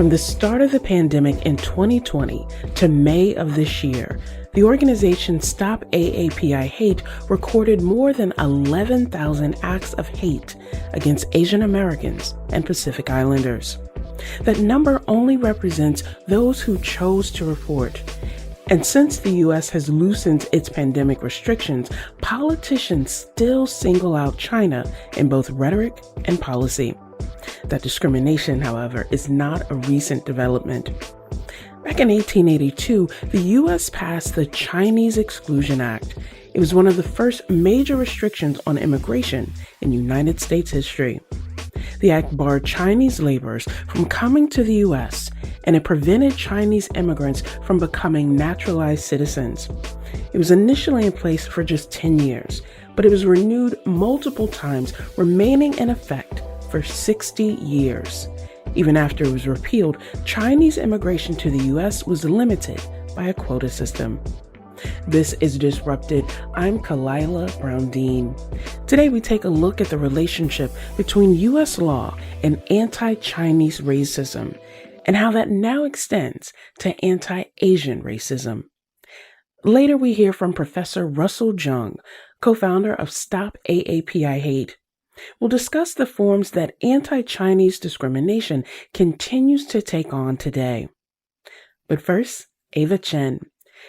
From the start of the pandemic in 2020 to May of this year, the organization Stop AAPI Hate recorded more than 11,000 acts of hate against Asian Americans and Pacific Islanders. That number only represents those who chose to report. And since the U.S. has loosened its pandemic restrictions, politicians still single out China in both rhetoric and policy. That discrimination, however, is not a recent development. Back in 1882, the U.S. passed the Chinese Exclusion Act. It was one of the first major restrictions on immigration in United States history. The act barred Chinese laborers from coming to the U.S., and it prevented Chinese immigrants from becoming naturalized citizens. It was initially in place for just 10 years, but it was renewed multiple times, remaining in effect for 60 years. Even after it was repealed, Chinese immigration to the U.S. was limited by a quota system. This is Disrupted. I'm Kalila Brown-Dean. Today we take a look at the relationship between U.S. law and anti-Chinese racism, and how that now extends to anti-Asian racism. Later we hear from Professor Russell Jung, co-founder of Stop AAPI Hate. We'll discuss the forms that anti-Chinese discrimination continues to take on today. But first, Ava Chen.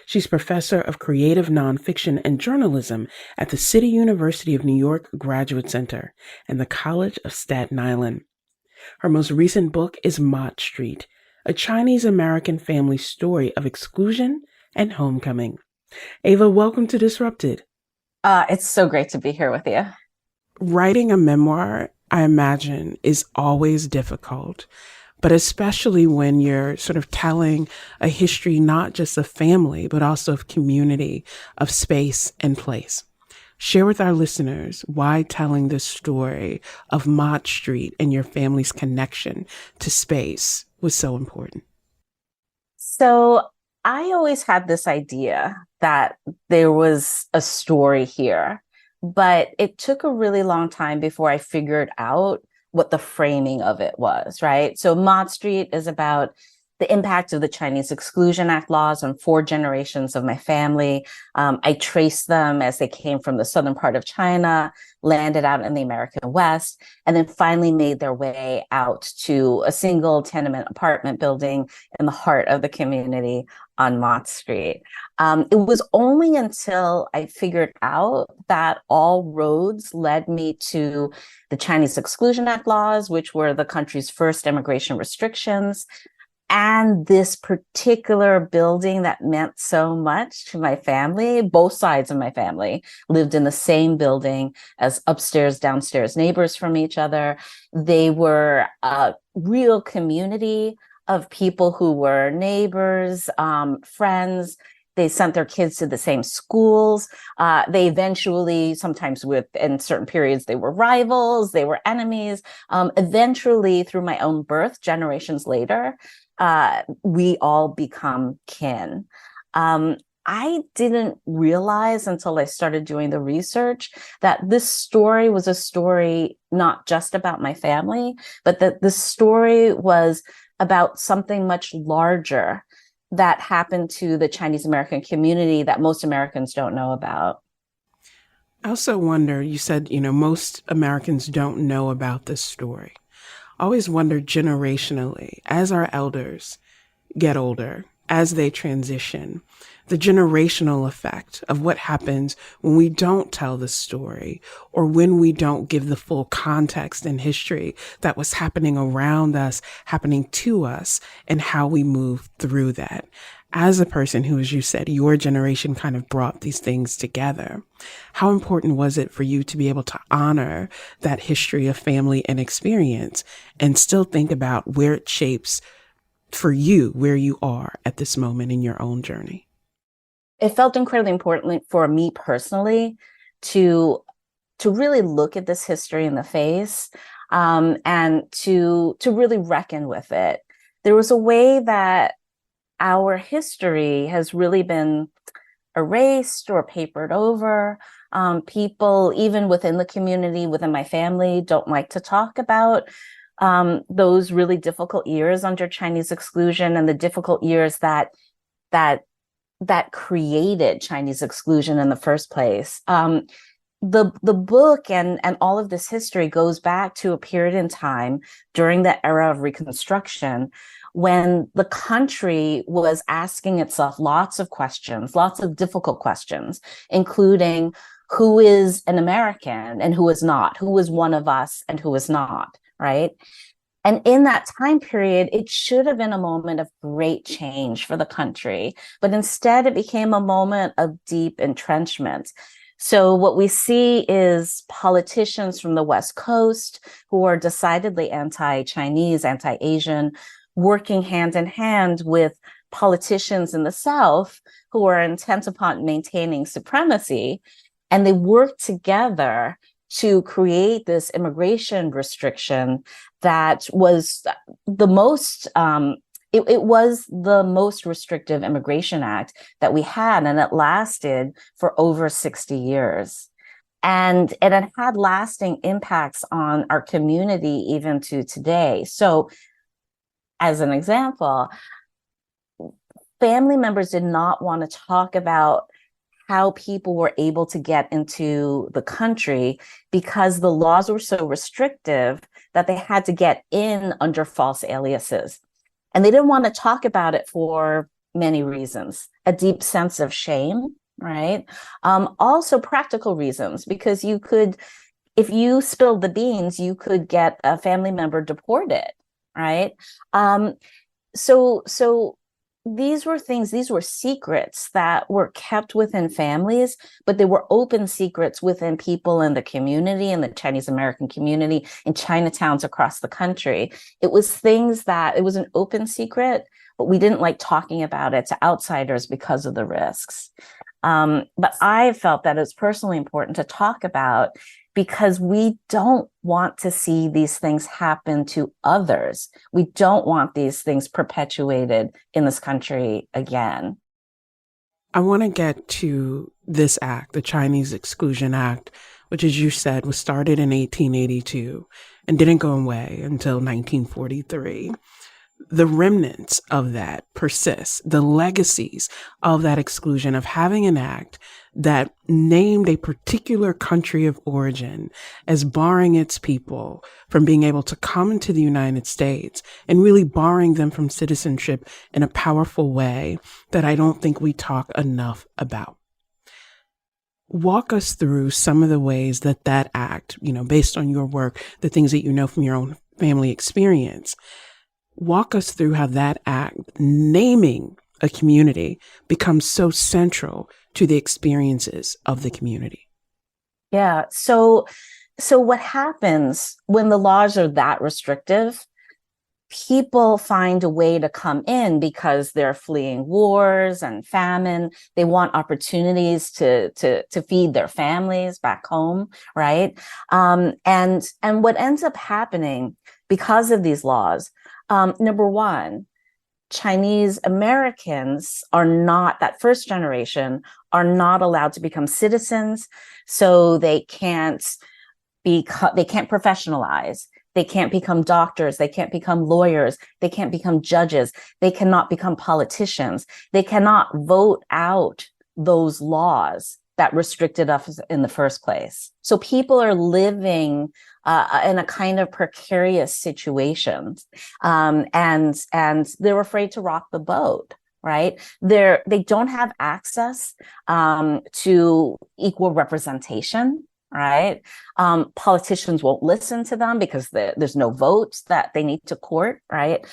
She's professor of creative nonfiction and journalism at the City University of New York Graduate Center and the College of Staten Island. Her most recent book is Mott Street, a Chinese-American family story of exclusion and homecoming. Ava, welcome to Disrupted. It's so great to be here with you. Writing a memoir, I imagine, is always difficult, but especially when you're sort of telling a history not just of family, but also of community, of space and place. Share with our listeners why telling this story of Mott Street and your family's connection to space was so important. So I always had this idea that there was a story here, but it took a really long time before I figured out what the framing of it was, right? So Mott Street is about the impact of the Chinese Exclusion Act laws on 4 generations of my family. I traced them as they came from the southern part of China, landed out in the American West, and then finally made their way out to a single tenement apartment building in the heart of the community on Mott Street. It was only until I figured out that all roads led me to the Chinese Exclusion Act laws, which were the country's first immigration restrictions, and this particular building that meant so much to my family. Both sides of my family lived in the same building as upstairs, downstairs neighbors from each other. They were a real community of people who were neighbors, friends. They sent their kids to the same schools. They eventually, sometimes in certain periods, they were rivals, they were enemies. Eventually, through my own birth, generations later, we all become kin. I didn't realize until I started doing the research that this story was a story not just about my family, but that the story was about something much larger that happened to the Chinese American community that most Americans don't know about. I also wonder, you said, most Americans don't know about this story. I always wonder generationally, as our elders get older, as they transition, the generational effect of what happens when we don't tell the story or when we don't give the full context and history that was happening around us, happening to us, and how we move through that. As a person who, as you said, your generation kind of brought these things together, how important was it for you to be able to honor that history of family and experience and still think about where it shapes for you, where you are at this moment in your own journey? It felt incredibly important for me personally to really look at this history in the face, and to really reckon with it. There was a way that our history has really been erased or papered over. People, even within the community, within my family, don't like to talk about those really difficult years under Chinese exclusion and the difficult years that that created Chinese exclusion in the first place. The book and all of this history goes back to a period in time during the era of Reconstruction when the country was asking itself lots of questions, lots of difficult questions, including who is an American and who is not, who is one of us and who is not, right? And in that time period, it should have been a moment of great change for the country, but instead it became a moment of deep entrenchment. So what we see is politicians from the West Coast who are decidedly anti-Chinese, anti-Asian, working hand in hand with politicians in the South who are intent upon maintaining supremacy. And they work together to create this immigration restriction that was the most, it was the most restrictive immigration act that we had, and it lasted for over 60 years. And it had lasting impacts on our community even to today. So, as an example, family members did not want to talk about how people were able to get into the country because the laws were so restrictive that they had to get in under false aliases. And they didn't want to talk about it for many reasons. A deep sense of shame, right? Also practical reasons, because you could, if you spilled the beans, you could get a family member deported, right? So these were things, these were secrets that were kept within families, but they were open secrets within people in the community, in the Chinese American community, in Chinatowns across the country. It was things that, it was an open secret, but we didn't like talking about it to outsiders because of the risks. But I felt that it's personally important to talk about because we don't want to see these things happen to others. We don't want these things perpetuated in this country again. I want to get to this act, the Chinese Exclusion Act, which, as you said, was started in 1882 and didn't go away until 1943. The remnants of that persist, the legacies of that exclusion, of having an act that named a particular country of origin as barring its people from being able to come into the United States and really barring them from citizenship in a powerful way that I don't think we talk enough about. Walk us through some of the ways that that act, based on your work, the things that you know from your own family experience, walk us through how that act, naming a community, becomes so central to the experiences of the community. Yeah. So what happens when the laws are that restrictive? People find a way to come in because they're fleeing wars and famine. They want opportunities to feed their families back home, right? And what ends up happening because of these laws, number one, Chinese Americans are not, that first generation, are not allowed to become citizens, so they can't professionalize. They can't become doctors. They can't become lawyers. They can't become judges. They cannot become politicians. They cannot vote out those laws that restricted us in the first place. So people are living in a kind of precarious situation, and they're afraid to rock the boat. Right? They don't have access to equal representation. Right? Politicians won't listen to them because there's no votes that they need to court. Right?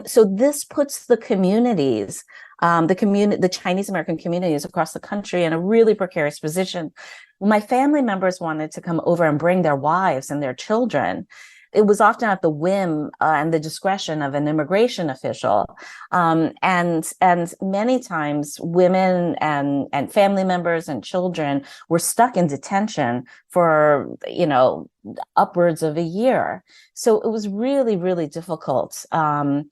So this puts the communities, the Chinese American communities across the country in a really precarious position. When my family members wanted to come over and bring their wives and their children, it was often at the whim and the discretion of an immigration official. And many times women and family members and children were stuck in detention for, upwards of a year. So it was really, really difficult to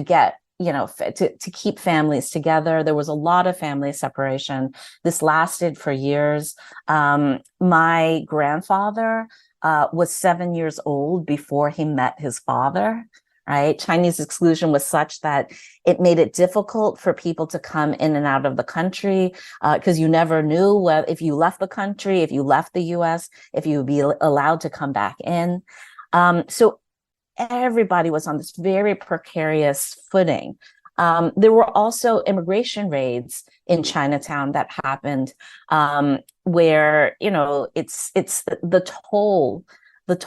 get, to keep families together. There was a lot of family separation. This lasted for years. My grandfather was 7 years old before he met his father, right? Chinese exclusion was such that it made it difficult for people to come in and out of the country because you never knew if you left the country, if you left the US, if you would be allowed to come back in. So everybody was on this very precarious footing. There were also immigration raids in Chinatown that happened, where it's the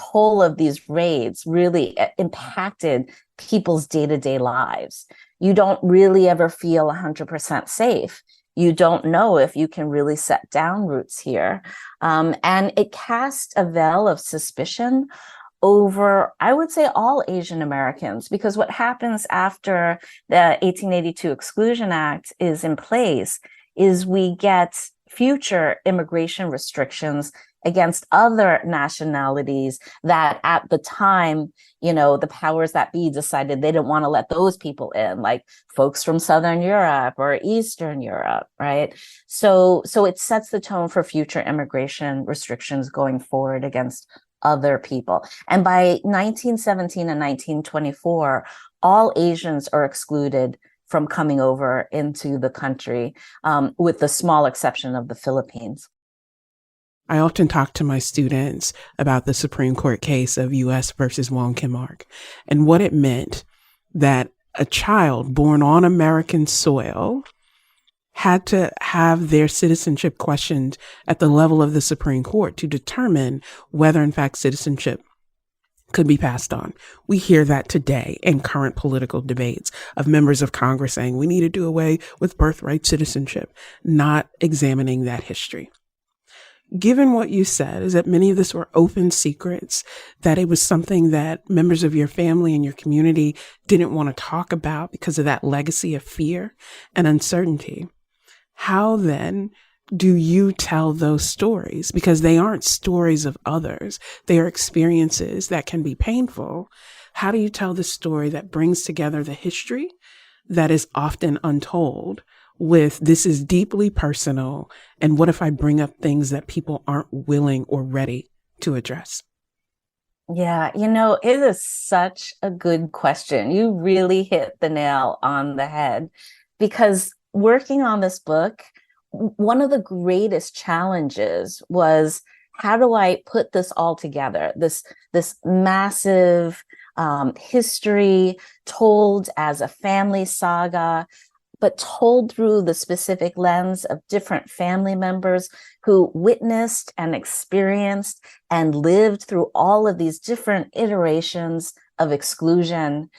toll of these raids really impacted people's day-to-day lives. You don't really ever feel 100% safe. You don't know if you can really set down roots here, and it cast a veil of suspicion over, I would say, all Asian Americans, because what happens after the 1882 Exclusion Act is in place is we get future immigration restrictions against other nationalities that at the time, the powers that be decided they didn't want to let those people in, like folks from Southern Europe or Eastern Europe, right? So it sets the tone for future immigration restrictions going forward against other people. And by 1917 and 1924, all Asians are excluded from coming over into the country, with the small exception of the Philippines. I often talk to my students about the Supreme Court case of U.S. versus Wong Kim Ark and what it meant that a child born on American soil had to have their citizenship questioned at the level of the Supreme Court to determine whether, in fact, citizenship could be passed on. We hear that today in current political debates of members of Congress saying we need to do away with birthright citizenship, not examining that history. Given what you said, is that many of this were open secrets, that it was something that members of your family and your community didn't want to talk about because of that legacy of fear and uncertainty. How then do you tell those stories? Because they aren't stories of others. They are experiences that can be painful. How do you tell the story that brings together the history that is often untold with this is deeply personal, and what if I bring up things that people aren't willing or ready to address? Yeah, it is such a good question. You really hit the nail on the head, because working on this book, one of the greatest challenges was, how do I put this all together? This massive history told as a family saga, but told through the specific lens of different family members who witnessed and experienced and lived through all of these different iterations of exclusion.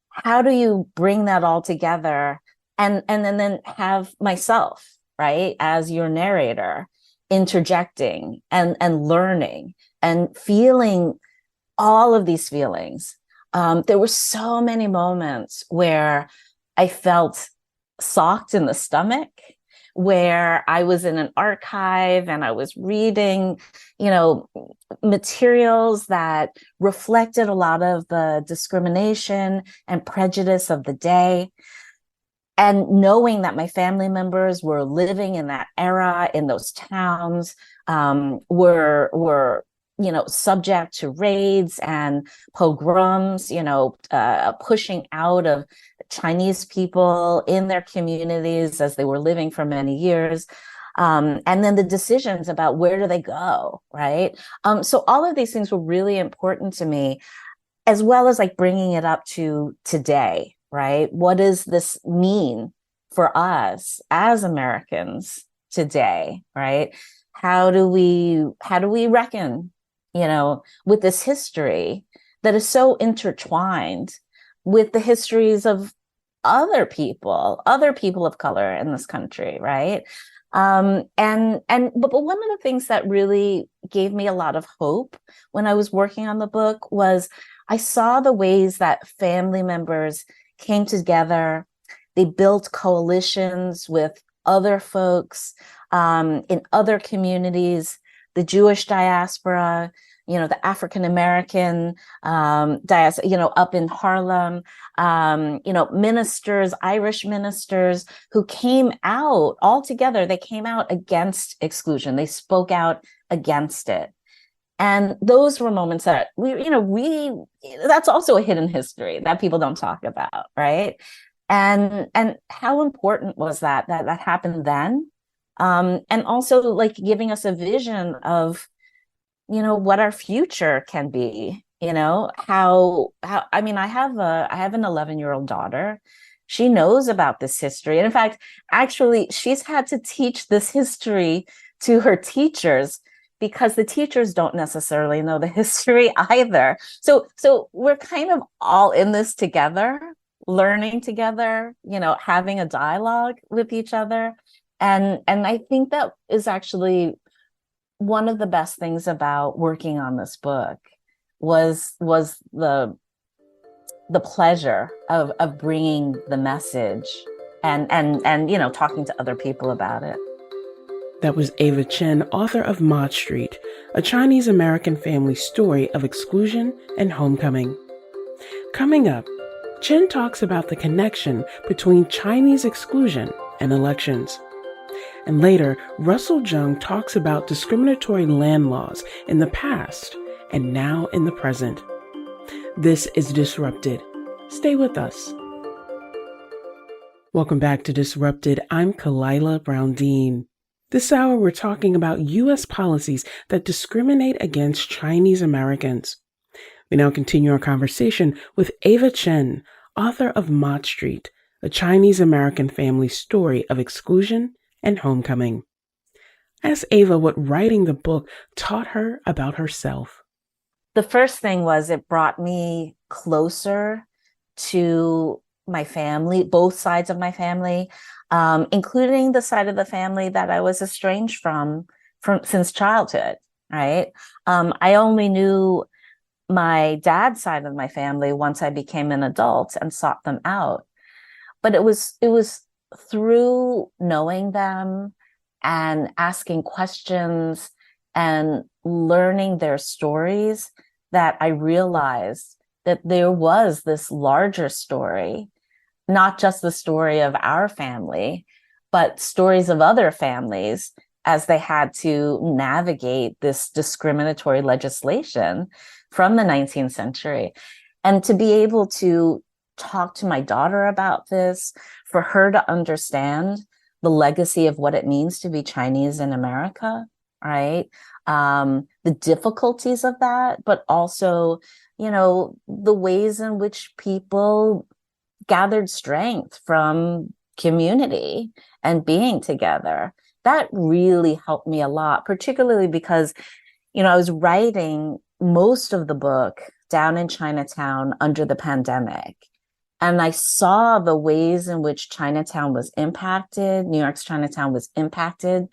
How do you bring that all together and then have myself, right, as your narrator, interjecting and learning and feeling all of these feelings? There were so many moments where I felt socked in the stomach, where I was in an archive and I was reading, materials that reflected a lot of the discrimination and prejudice of the day. And knowing that my family members were living in that era, in those towns, were subject to raids and pogroms, pushing out of Chinese people in their communities as they were living for many years. And then the decisions about where do they go, right? So all of these things were really important to me, as well as like bringing it up to today, right? What does this mean for us as Americans today, right? How do we reckon, with this history that is so intertwined with the histories of other people of color in this country, right? But one of the things that really gave me a lot of hope when I was working on the book was I saw the ways that family members came together. They built coalitions with other folks in other communities, the Jewish diaspora, the African-American diaspora, up in Harlem, ministers, Irish ministers who came out all together. They came out against exclusion. They spoke out against it. And those were moments that that's also a hidden history that people don't talk about, right? And how important was that happened then? And also like giving us a vision of, what our future can be, how I mean, I have an 11-year-old daughter. She knows about this history. And in fact, actually, she's had to teach this history to her teachers because the teachers don't necessarily know the history either. So we're kind of all in this together, learning together, having a dialogue with each other. And I think that is actually one of the best things about working on this book was the pleasure of bringing the message and talking to other people about it. That was Ava Chen, author of Mod Street, a Chinese American family story of exclusion and homecoming. Coming up, Chen talks about the connection between Chinese exclusion and elections. And later, Russell Jung talks about discriminatory land laws in the past and now in the present. This is Disrupted. Stay with us. Welcome back to Disrupted. I'm Kalila Brown-Dean. This hour, we're talking about U.S. policies that discriminate against Chinese Americans. We now continue our conversation with Ava Chen, author of Mod Street, a Chinese American family story of exclusion and homecoming. Ask Ava what writing the book taught her about herself. The first thing was it brought me closer to my family, both sides of my family, including the side of the family that I was estranged from since childhood, right? I only knew my dad's side of my family once I became an adult and sought them out. But it was through knowing them and asking questions and learning their stories that I realized that there was this larger story, not just the story of our family, but stories of other families as they had to navigate this discriminatory legislation from the 19th century. And to be able to talk to my daughter about this, for her to understand the legacy of what it means to be Chinese in America, right? The difficulties of that, but also, the ways in which people gathered strength from community and being together. That really helped me a lot, particularly because, I was writing most of the book down in Chinatown under the pandemic. And I saw the ways in which Chinatown was impacted, New York's Chinatown was impacted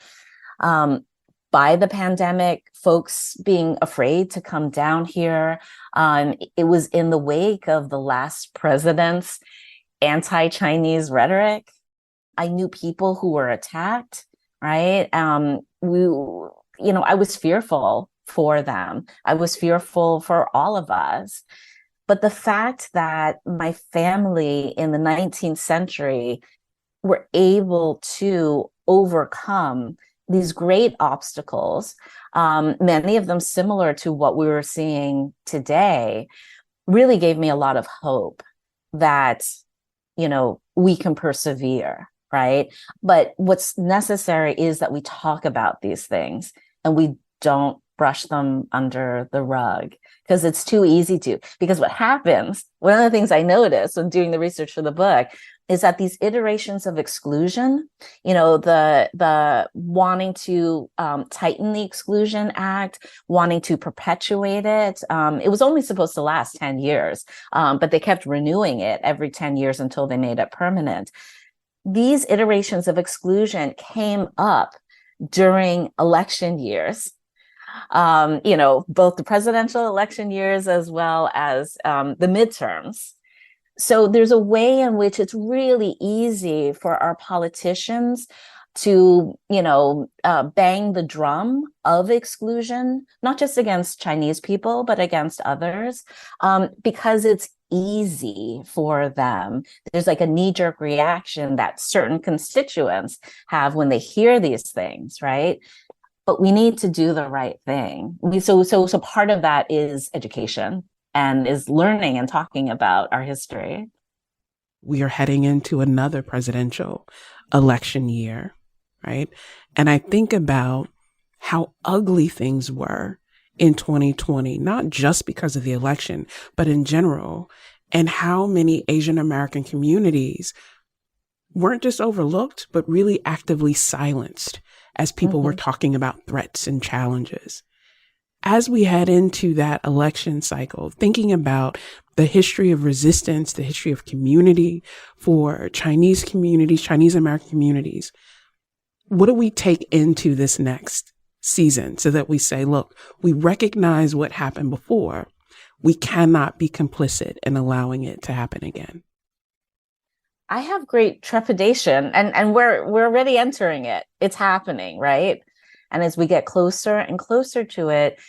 by the pandemic, folks being afraid to come down here. It was in the wake of the last president's anti-Chinese rhetoric. I knew people who were attacked, right? I was fearful for them. I was fearful for all of us. But the fact that my family in the 19th century were able to overcome these great obstacles, many of them similar to what we were seeing today, really gave me a lot of hope that, we can persevere, right? But what's necessary is that we talk about these things and we don't brush them under the rug, because it's too easy to. Because what happens, one of the things I noticed when doing the research for the book, is that these iterations of exclusion, the wanting to tighten the Exclusion Act, wanting to perpetuate it, it was only supposed to last 10 years, but they kept renewing it every 10 years until they made it permanent. These iterations of exclusion came up during election years, both the presidential election years as well as the midterms. So there's a way in which it's really easy for our politicians to, bang the drum of exclusion, not just against Chinese people, but against others, because it's easy for them. There's like a knee-jerk reaction that certain constituents have when they hear these things, right? but we need to do the right thing. So part of that is education and is learning and talking about our history. We are heading into another presidential election year, right? And I think about how ugly things were in 2020, not just because of the election, but in general, and how many Asian American communities weren't just overlooked, but really actively silenced as people were Mm-hmm. talking about threats and challenges. As we head into that election cycle, thinking about the history of resistance, the history of community for Chinese communities, Chinese American communities, what do we take into this next season so that we say, look, we recognize what happened before. We cannot be complicit in allowing it to happen again. I have great trepidation, and we're already entering it. It's happening, right? And as we get closer and closer to it,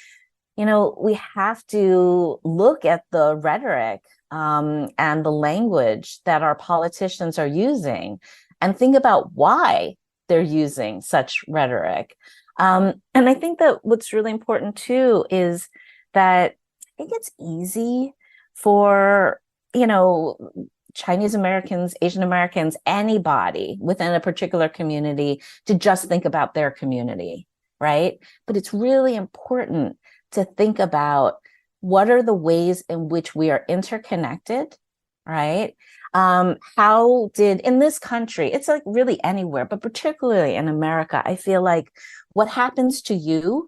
we have to look at the rhetoric and the language that our politicians are using and think about why they're using such rhetoric. And I think that what's really important too is that I think it's easy for, Chinese Americans, Asian Americans, anybody within a particular community to just think about their community, right? But it's really important to think about what are the ways in which we are interconnected, right? How did in this country, it's like really anywhere, but particularly in America, I feel like what happens to you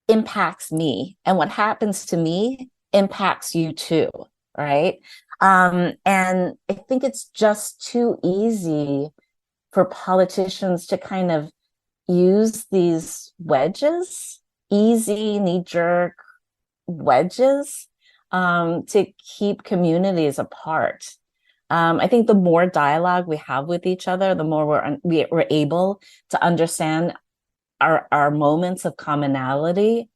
impacts me, and what happens to me impacts you too, right? And I think it's just too easy for politicians to kind of use these wedges, easy knee-jerk wedges, to keep communities apart. I think the more dialogue we have with each other, the more we're able to understand our moments of commonality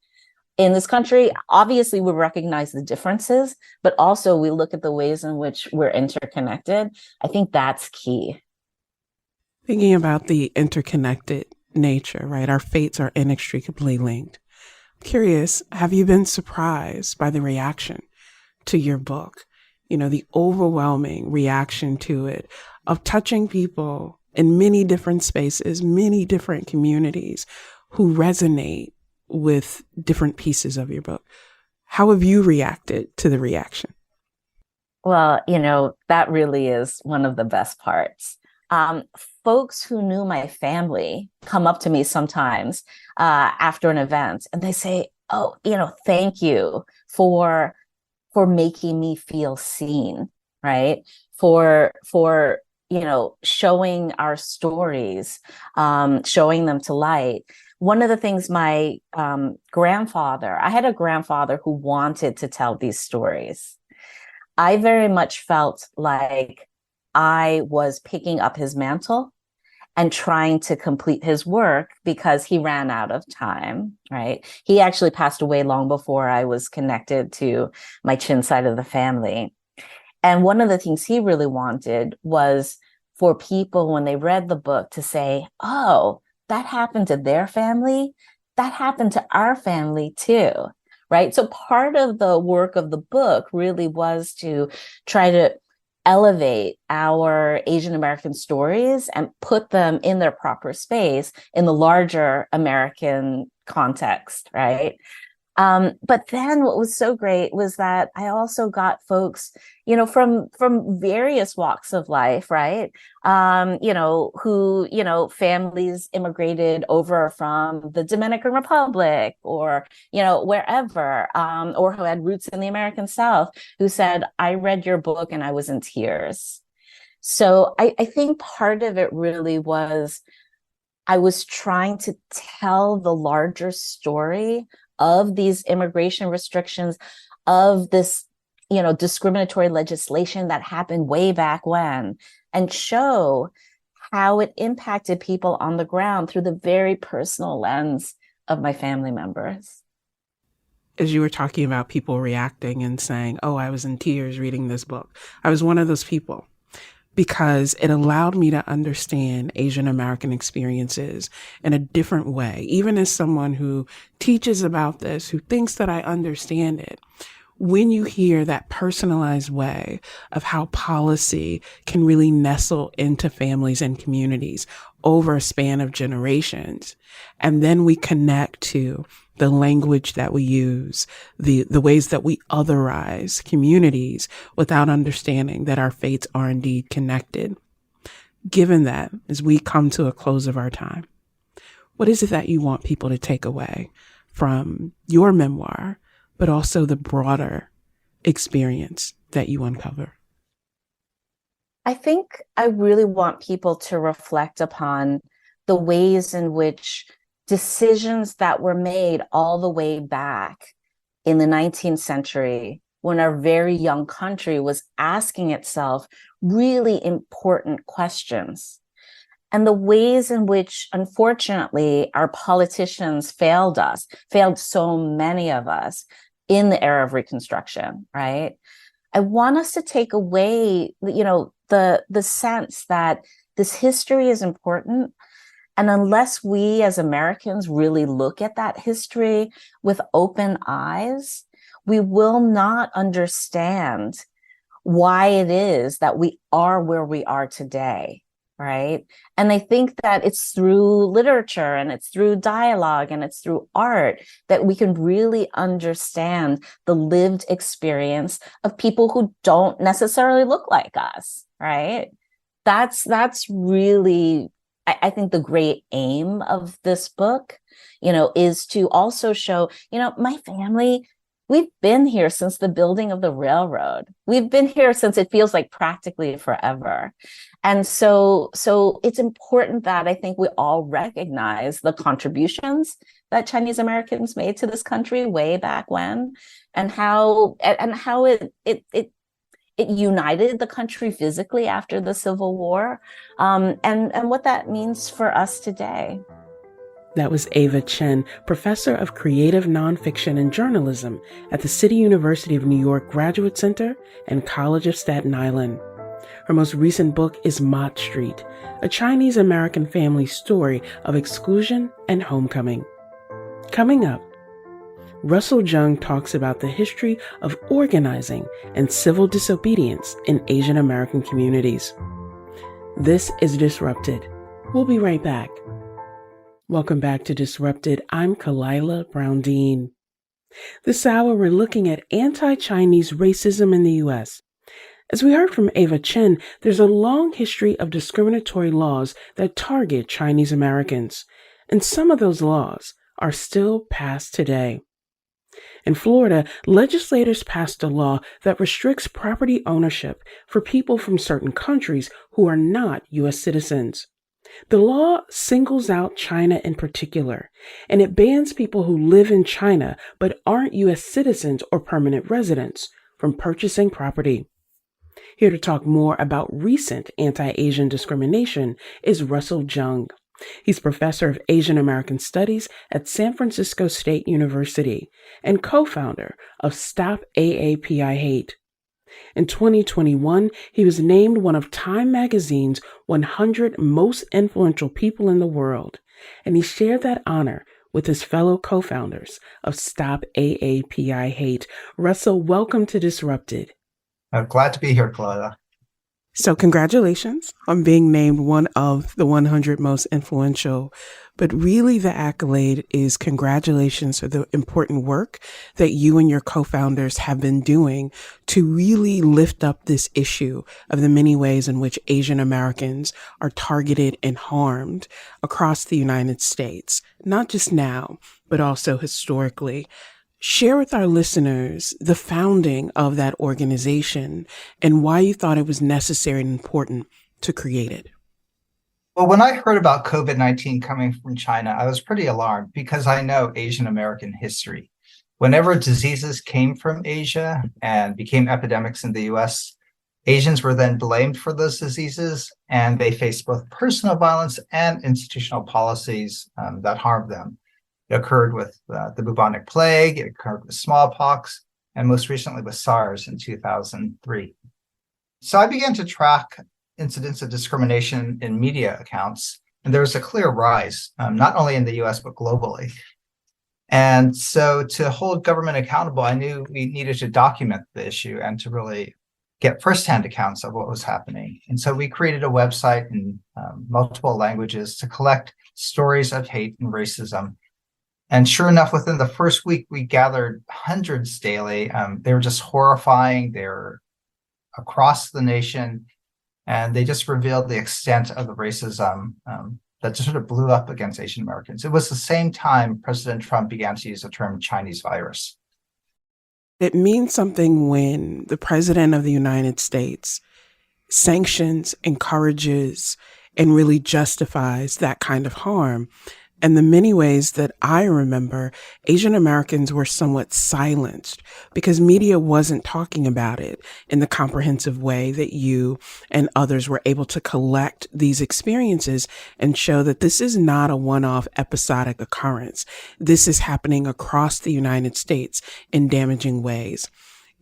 in this country. Obviously, we recognize the differences, but also we look at the ways in which we're interconnected. I think that's key. Thinking about the interconnected nature, right? Our fates are inextricably linked. Curious, have you been surprised by the reaction to your book? The overwhelming reaction to it of touching people in many different spaces, many different communities who resonate with different pieces of your book. How have you reacted to the reaction? Well, that really is one of the best parts. Um, Folks who knew my family come up to me sometimes after an event, and they say, "Oh, thank you for making me feel seen, right? For showing our stories, showing them to light." One of the things my grandfather, I had a grandfather who wanted to tell these stories. I very much felt like I was picking up his mantle and trying to complete his work because he ran out of time, right? He actually passed away long before I was connected to my Chin side of the family. And one of the things he really wanted was for people, when they read the book, to say, "Oh, that happened to their family. That happened to our family too." Right. So part of the work of the book really was to try to elevate our Asian American stories and put them in their proper space in the larger American context, right? But then what was so great was that I also got folks, from various walks of life, right? Who, families immigrated over from the Dominican Republic or, wherever, or who had roots in the American South, who said, "I read your book and I was in tears." So I think part of it really was I was trying to tell the larger story of these immigration restrictions, of this, discriminatory legislation that happened way back when, and show how it impacted people on the ground through the very personal lens of my family members. As you were talking about people reacting and saying, "Oh, I was in tears reading this book," I was one of those people. because it allowed me to understand Asian American experiences in a different way. Even as someone who teaches about this, who thinks that I understand it, when you hear that personalized way of how policy can really nestle into families and communities over a span of generations, and then we connect to the language that we use, the ways that we otherize communities without understanding that our fates are indeed connected. Given that, as we come to a close of our time, what is it that you want people to take away from your memoir, but also the broader experience that you uncover? I think I really want people to reflect upon the ways in which decisions that were made all the way back in the 19th century, when our very young country was asking itself really important questions, and the ways in which, unfortunately, our politicians failed so many of us in the era of Reconstruction, right? I want us to take away, the sense that this history is important. And unless we as Americans really look at that history with open eyes, we will not understand why it is that we are where we are today, right? And I think that it's through literature and it's through dialogue and it's through art that we can really understand the lived experience of people who don't necessarily look like us, right? That's really, I think, the great aim of this book, is to also show, my family, we've been here since the building of the railroad. We've been here since it feels like practically forever. And so it's important that I think we all recognize the contributions that Chinese Americans made to this country way back when, and how it united the country physically after the Civil War, and what that means for us today. That was Ava Chen, professor of creative nonfiction and journalism at the City University of New York Graduate Center and College of Staten Island. Her most recent book is Mott Street, a Chinese American family story of exclusion and homecoming. Coming up, Russell Jung talks about the history of organizing and civil disobedience in Asian American communities. This is Disrupted. We'll be right back. Welcome back to Disrupted. I'm Kalila Brown-Dean. This hour, we're looking at anti-Chinese racism in the U.S. As we heard from Ava Chen, there's a long history of discriminatory laws that target Chinese Americans, and some of those laws are still passed today. In Florida, legislators passed a law that restricts property ownership for people from certain countries who are not U.S. citizens. The law singles out China in particular, and it bans people who live in China but aren't U.S. citizens or permanent residents from purchasing property. Here to talk more about recent anti-Asian discrimination is Russell Jung. He's professor of Asian American Studies at San Francisco State University and co-founder of Stop AAPI Hate. In 2021, he was named one of Time magazine's 100 most influential people in the world, and he shared that honor with his fellow co-founders of Stop AAPI Hate. Russell, welcome to Disrupted. I'm glad to be here, Claudia. So congratulations on being named one of the 100 most influential, but really the accolade is congratulations for the important work that you and your co-founders have been doing to really lift up this issue of the many ways in which Asian Americans are targeted and harmed across the United States, not just now, but also historically. Share with our listeners the founding of that organization and why you thought it was necessary and important to create it. Well, when I heard about COVID-19 coming from China, I was pretty alarmed because I know Asian American history. Whenever diseases came from Asia and became epidemics in the US, Asians were then blamed for those diseases, and they faced both personal violence and institutional policies that harmed them. It occurred with the bubonic plague, it occurred with smallpox, and most recently with SARS in 2003. So I began to track incidents of discrimination in media accounts, and there was a clear rise, not only in the US, but globally. And so to hold government accountable, I knew we needed to document the issue and to really get firsthand accounts of what was happening. And so we created a website in multiple languages to collect stories of hate and racism. And sure enough, within the first week, we gathered hundreds daily. They were just horrifying. They were across the nation, and they just revealed the extent of the racism that just sort of blew up against Asian Americans. It was the same time President Trump began to use the term Chinese virus. It means something when the President of the United States sanctions, encourages, and really justifies that kind of harm. And the many ways that I remember, Asian Americans were somewhat silenced because media wasn't talking about it in the comprehensive way that you and others were able to collect these experiences and show that this is not a one-off episodic occurrence. This is happening across the United States in damaging ways.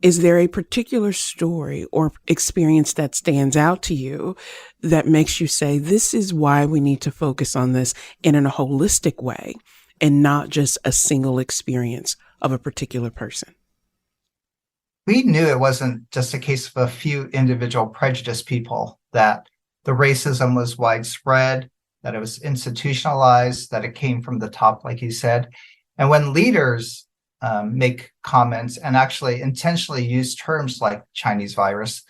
Is there a particular story or experience that stands out to you that makes you say, this is why we need to focus on this in a holistic way and not just a single experience of a particular person? We knew it wasn't just a case of a few individual prejudiced people, that the racism was widespread, that it was institutionalized, that it came from the top, like you said. And when leaders make comments and actually intentionally use terms like Chinese virus,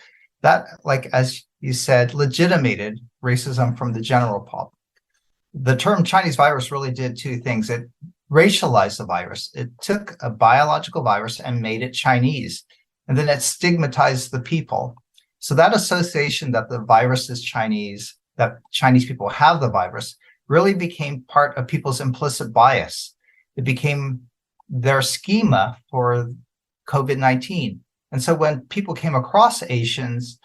that, like as you said, legitimated racism from the general public. The term Chinese virus really did two things. It racialized the virus. It took a biological virus and made it Chinese, and then it stigmatized the people. So that association that the virus is Chinese, that Chinese people have the virus, really became part of people's implicit bias. It became their schema for COVID-19. And so when people came across Asians,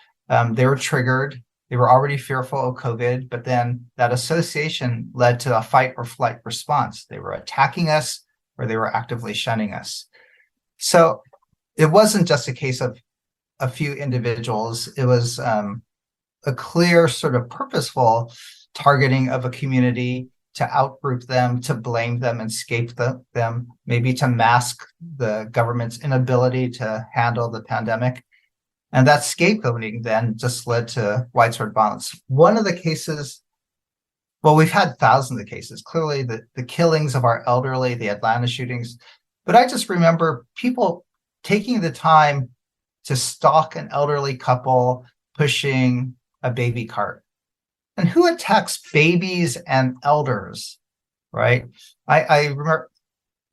they were triggered. They were already fearful of COVID, but then that association led to a fight or flight response. They were attacking us or they were actively shunning us. So it wasn't just a case of a few individuals. It was a clear sort of purposeful targeting of a community to outgroup them, to blame them and scapegoat them, maybe to mask the government's inability to handle the pandemic. And that scapegoating then just led to widespread violence. One of the cases, well, we've had thousands of cases, clearly the killings of our elderly, the Atlanta shootings, but I just remember people taking the time to stalk an elderly couple pushing a baby cart. And who attacks babies and elders, right? I remember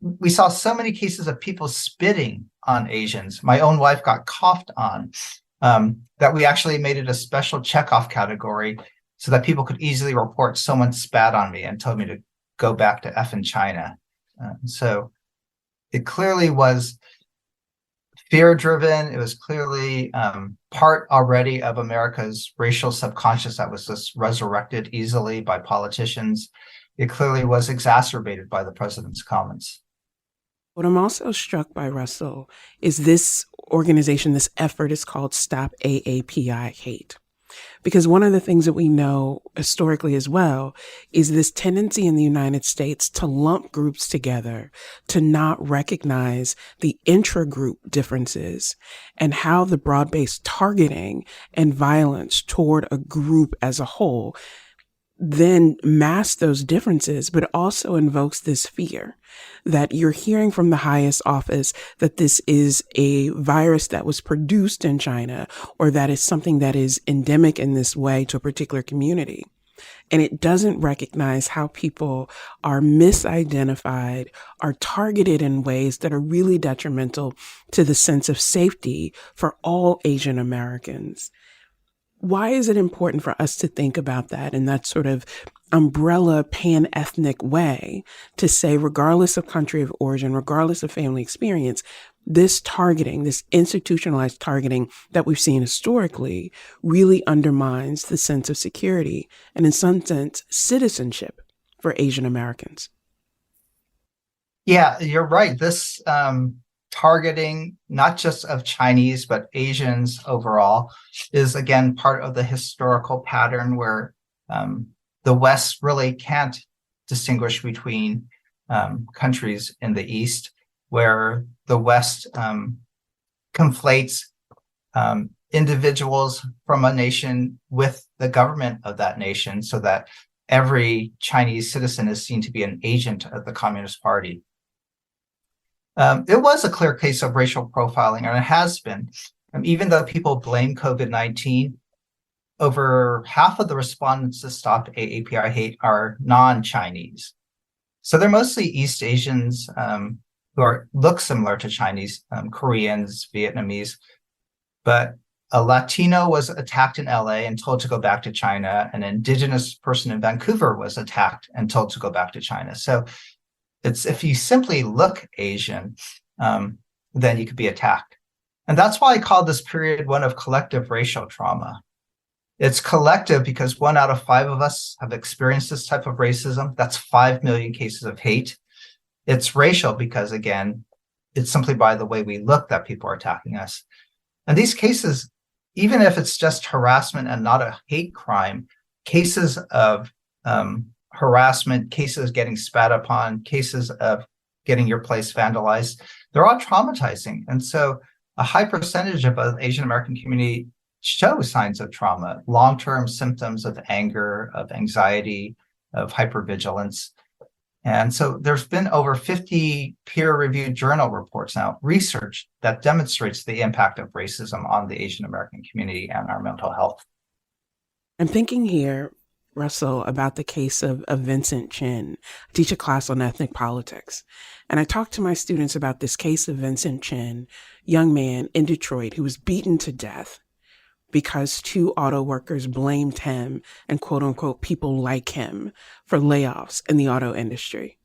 we saw so many cases of people spitting on Asians. My own wife got coughed on, that we actually made it a special checkoff category so that people could easily report someone spat on me and told me to go back to effing China. So it clearly was fear-driven. It was clearly part already of America's racial subconscious that was just resurrected easily by politicians. It clearly was exacerbated by the president's comments. What I'm also struck by, Russell, is this organization, this effort is called Stop AAPI Hate. Because one of the things that we know historically as well is this tendency in the United States to lump groups together, to not recognize the intra-group differences and how the broad-based targeting and violence toward a group as a whole then masks those differences, but also invokes this fear that you're hearing from the highest office that this is a virus that was produced in China, or that is something that is endemic in this way to a particular community. And it doesn't recognize how people are misidentified, are targeted in ways that are really detrimental to the sense of safety for all Asian Americans. Why is it important for us to think about that in that sort of umbrella pan-ethnic way to say, regardless of country of origin, regardless of family experience, this targeting, this institutionalized targeting that we've seen historically really undermines the sense of security and in some sense, citizenship for Asian Americans? Yeah, you're right. This targeting not just of Chinese, but Asians overall is, again, part of the historical pattern where the West really can't distinguish between countries in the East, where the West conflates individuals from a nation with the government of that nation, so that every Chinese citizen is seen to be an agent of the Communist Party. It was a clear case of racial profiling, and it has been. Even though people blame COVID-19, over half of the respondents to Stop AAPI Hate are non-Chinese. So they're mostly East Asians who look similar to Chinese, Koreans, Vietnamese. But a Latino was attacked in LA and told to go back to China. An indigenous person in Vancouver was attacked and told to go back to China. So it's, if you simply look Asian, then you could be attacked. And that's why I call this period one of collective racial trauma. It's collective because 1 out of 5 of us have experienced this type of racism. That's 5 million cases of hate. It's racial because, again, it's simply by the way we look that people are attacking us. And these cases, even if it's just harassment and not a hate crime, cases of harassment, cases getting spat upon, cases of getting your place vandalized, they're all traumatizing. And so a high percentage of the Asian American community show signs of trauma, long-term symptoms of anger, of anxiety, of hypervigilance. And so there's been over 50 peer-reviewed journal reports now, research that demonstrates the impact of racism on the Asian American community and our mental health. I'm thinking here, Russell, about the case of Vincent Chin. I teach a class on ethnic politics, and I talked to my students about this case of Vincent Chin, young man in Detroit who was beaten to death because 2 auto workers blamed him and quote unquote people like him for layoffs in the auto industry.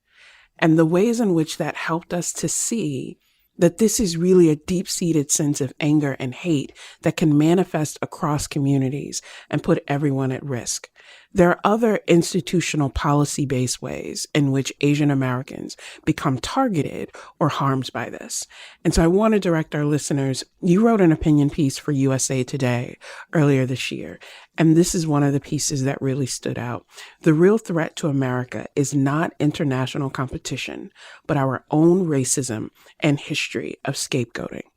And the ways in which that helped us to see that this is really a deep-seated sense of anger and hate that can manifest across communities and put everyone at risk. There are other institutional policy-based ways in which Asian Americans become targeted or harmed by this. And so I want to direct our listeners, you wrote an opinion piece for USA Today earlier this year, and this is one of the pieces that really stood out. The real threat to America is not international competition, but our own racism and history of scapegoating.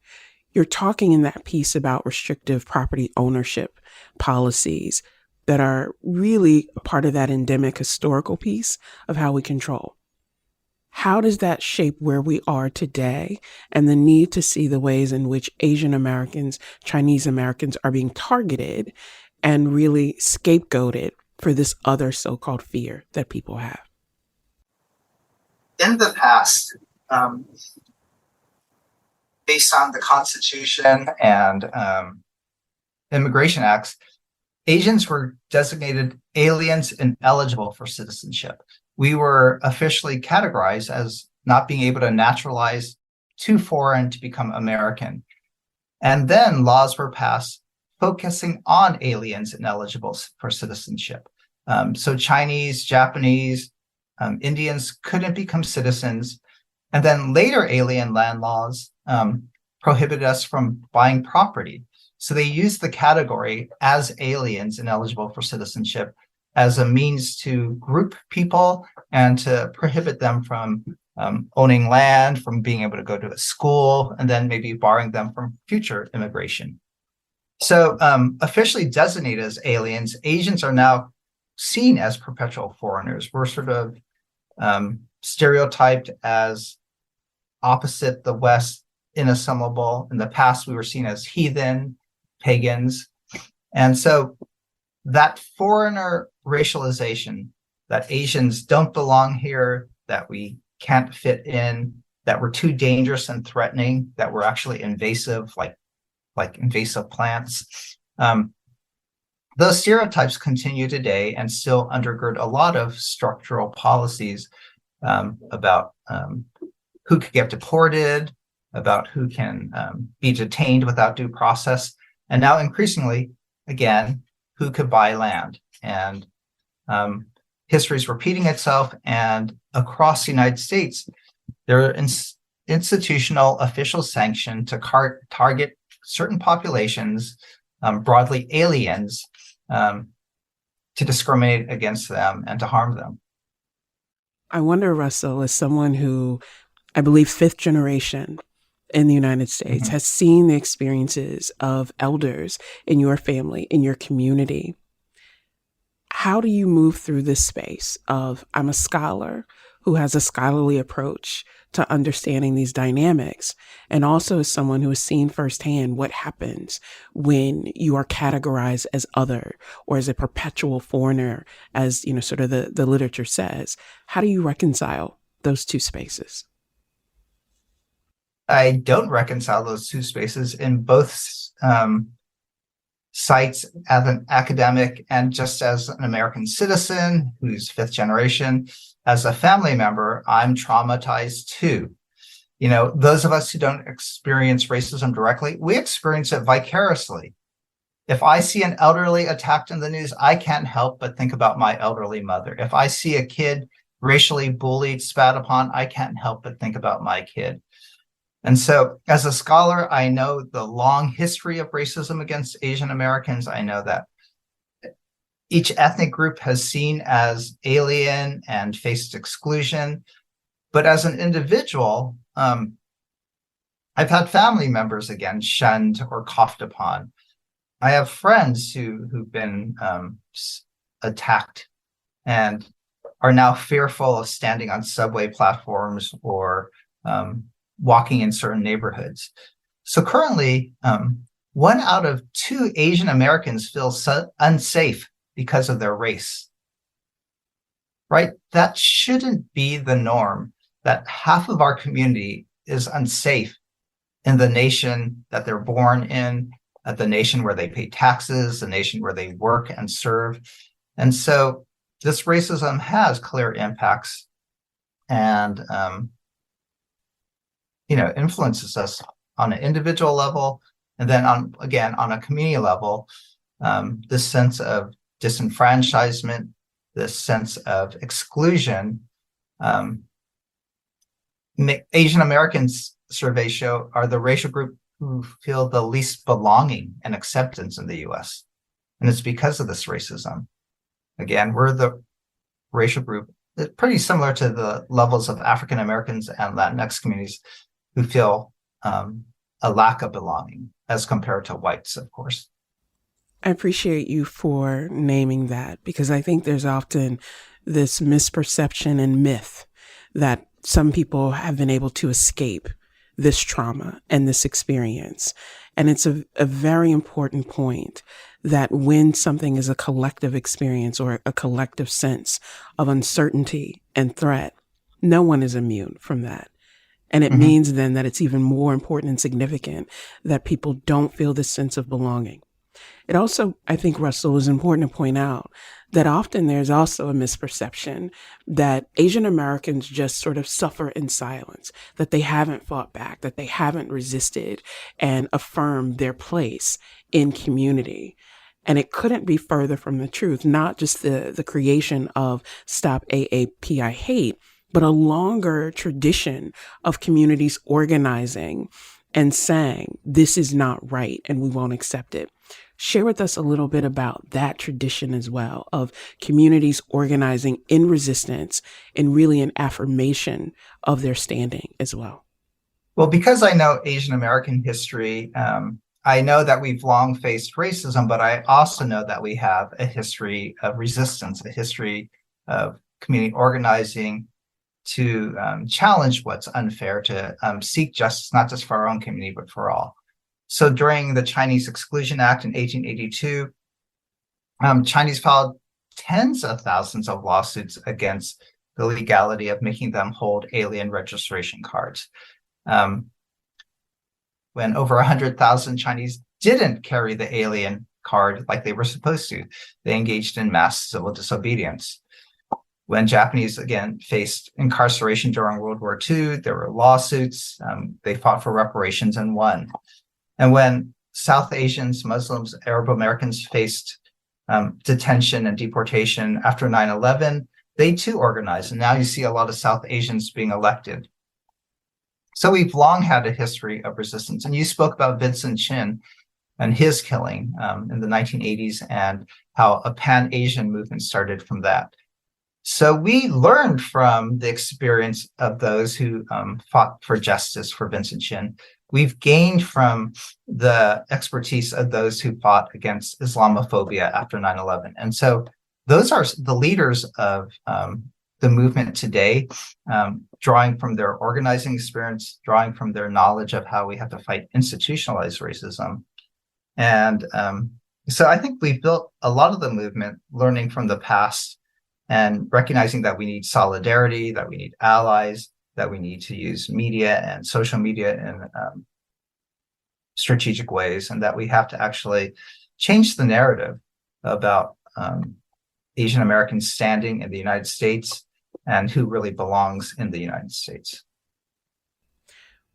You're talking in that piece about restrictive property ownership policies that are really part of that endemic historical piece of how we control. How does that shape where we are today and the need to see the ways in which Asian Americans, Chinese Americans are being targeted and really scapegoated for this other so-called fear that people have? In the past, based on the Constitution and immigration acts, Asians were designated aliens ineligible for citizenship. We were officially categorized as not being able to naturalize too foreign to become American. And then laws were passed focusing on aliens ineligible for citizenship. So Chinese, Japanese, Indians couldn't become citizens. And then later alien land laws prohibited us from buying property. So they used the category as aliens ineligible for citizenship as a means to group people and to prohibit them from owning land, from being able to go to a school, and then maybe barring them from future immigration. So officially designated as aliens, Asians are now seen as perpetual foreigners. We're sort of stereotyped as opposite the West, inassimilable. In the past, we were seen as heathen, pagans. And so that foreigner racialization, that Asians don't belong here, that we can't fit in, that we're too dangerous and threatening, that we're actually invasive, like invasive plants. Those stereotypes continue today and still undergird a lot of structural policies about who could get deported, about who can be detained without due process. And now increasingly, again, who could buy land. And history is repeating itself. And across the United States, there are institutional official sanction to target certain populations, broadly aliens, to discriminate against them and to harm them. I wonder, Russell, as someone who, I believe, fifth generation in the United States, has seen the experiences of elders in your family, in your community, how do you move through this space of, I'm a scholar who has a scholarly approach to understanding these dynamics, and also as someone who has seen firsthand what happens when you are categorized as other or as a perpetual foreigner, as sort of the literature says? How do you reconcile those two spaces? I don't reconcile those two spaces in both sites as an academic and just as an American citizen who's fifth generation. As a family member, I'm traumatized too. Those of us who don't experience racism directly, we experience it vicariously. If I see an elderly attacked in the news, I can't help but think about my elderly mother. If I see a kid racially bullied, spat upon, I can't help but think about my kid. And so as a scholar, I know the long history of racism against Asian Americans. I know that each ethnic group has seen as alien and faced exclusion. But as an individual, I've had family members, again, shunned or coughed upon. I have friends who've been attacked and are now fearful of standing on subway platforms or walking in certain neighborhoods. So currently, 1 out of 2 Asian Americans feel unsafe because of their race, right? That shouldn't be the norm, that half of our community is unsafe in the nation that they're born in, at the nation where they pay taxes, the nation where they work and serve. And so this racism has clear impacts and influences us on an individual level, and then on a community level. This sense of disenfranchisement, this sense of exclusion. Asian Americans, surveys show, are the racial group who feel the least belonging and acceptance in the U.S. And it's because of this racism. Again, we're the racial group pretty similar to the levels of African Americans and Latinx communities who feel a lack of belonging as compared to whites, of course. I appreciate you for naming that, because I think there's often this misperception and myth that some people have been able to escape this trauma and this experience. And it's a very important point that when something is a collective experience or a collective sense of uncertainty and threat, no one is immune from that. And it means then that it's even more important and significant that people don't feel this sense of belonging. It also, I think, Russell, is important to point out that often there's also a misperception that Asian Americans just sort of suffer in silence, that they haven't fought back, that they haven't resisted and affirmed their place in community. And it couldn't be further from the truth, not just the creation of Stop AAPI Hate, but a longer tradition of communities organizing and saying, this is not right and we won't accept it. Share with us a little bit about that tradition as well, of communities organizing in resistance and really an affirmation of their standing as well. Well, because I know Asian American history, I know that we've long faced racism, but I also know that we have a history of resistance, a history of community organizing to challenge what's unfair, to seek justice, not just for our own community, but for all. So during the Chinese Exclusion Act in 1882, Chinese filed tens of thousands of lawsuits against the legality of making them hold alien registration cards. When over 100,000 Chinese didn't carry the alien card like they were supposed to, they engaged in mass civil disobedience. When Japanese, again, faced incarceration during World War II, there were lawsuits. They fought for reparations and won. And when South Asians, Muslims, Arab Americans faced detention and deportation after 9/11, they too organized. And now you see a lot of South Asians being elected. So we've long had a history of resistance. And you spoke about Vincent Chin and his killing in the 1980s and how a Pan-Asian movement started from that. So we learned from the experience of those who fought for justice for Vincent Chin. We've gained from the expertise of those who fought against Islamophobia after 9/11. And so those are the leaders of the movement today, drawing from their organizing experience, drawing from their knowledge of how we have to fight institutionalized racism. And so I think we built a lot of the movement learning from the past and recognizing that we need solidarity, that we need allies, that we need to use media and social media in strategic ways, and that we have to actually change the narrative about Asian Americans standing in the United States and who really belongs in the United States.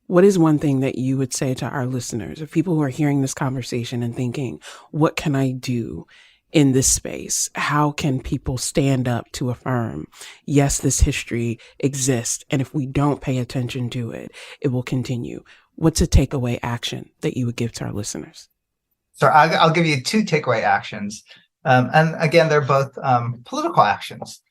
What is one thing that you would say to our listeners, or people who are hearing this conversation and thinking, what can I do in this space? How can people stand up to affirm, yes, this history exists, and if we don't pay attention to it, it will continue? What's a takeaway action that you would give to our listeners? So I'll give you two takeaway actions. And again, they're both political actions.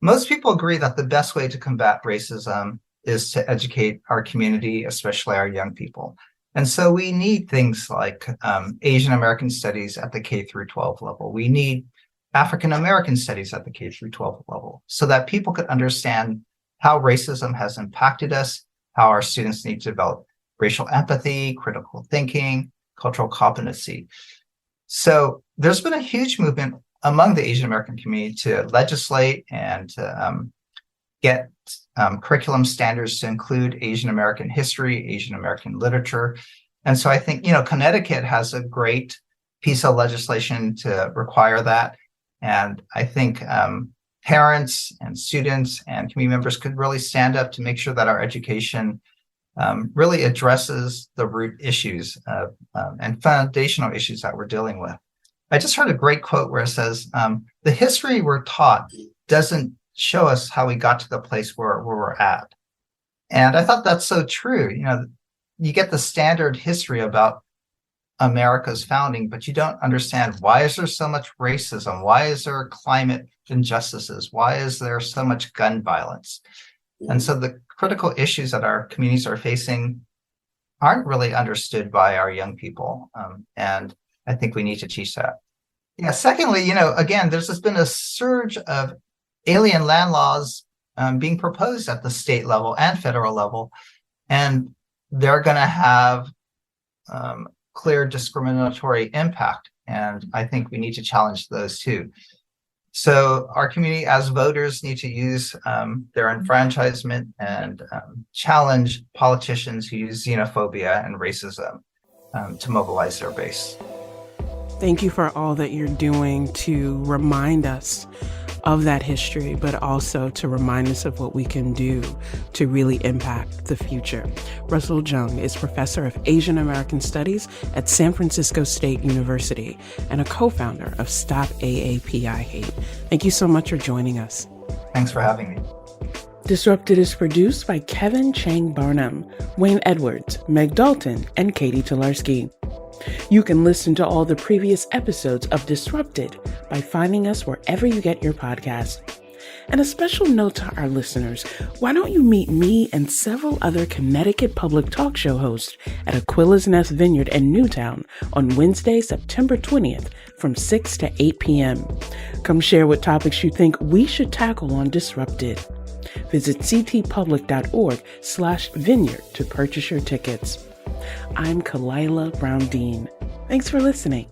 Most people agree that the best way to combat racism is to educate our community, especially our young people. And so we need things like Asian American studies at the K through 12 level. We need African American studies at the K through 12 level so that people could understand how racism has impacted us, how our students need to develop racial empathy, critical thinking, cultural competency. So there's been a huge movement among the Asian American community to legislate and to get curriculum standards to include Asian American history, Asian American literature. And so I think, Connecticut has a great piece of legislation to require that. And I think parents and students and community members could really stand up to make sure that our education really addresses the root issues and foundational issues that we're dealing with. I just heard a great quote where it says, the history we're taught doesn't show us how we got to the place where we're at. And I thought that's so true. You get the standard history about America's founding, but you don't understand, why is there so much racism? Why is there climate injustices? Why is there so much gun violence? And so the critical issues that our communities are facing aren't really understood by our young people. And I think we need to teach that. Yeah. Secondly, again, there's just been a surge of alien land laws being proposed at the state level and federal level, and they're going to have clear discriminatory impact. And I think we need to challenge those too. So our community as voters need to use their enfranchisement and challenge politicians who use xenophobia and racism to mobilize their base. Thank you for all that you're doing to remind us of that history, but also to remind us of what we can do to really impact the future. Russell Jung is professor of Asian American Studies at San Francisco State University and a co-founder of Stop AAPI Hate. Thank you so much for joining us. Thanks for having me. Disrupted is produced by Kevin Chang Barnum, Wayne Edwards, Meg Dalton, and Katie Tolarski. You can listen to all the previous episodes of Disrupted by finding us wherever you get your podcasts. And a special note to our listeners, why don't you meet me and several other Connecticut public talk show hosts at Aquila's Nest Vineyard in Newtown on Wednesday, September 20th from 6 to 8 p.m. Come share what topics you think we should tackle on Disrupted. Visit ctpublic.org/vineyard to purchase your tickets. I'm Kalila Brown-Dean. Thanks for listening.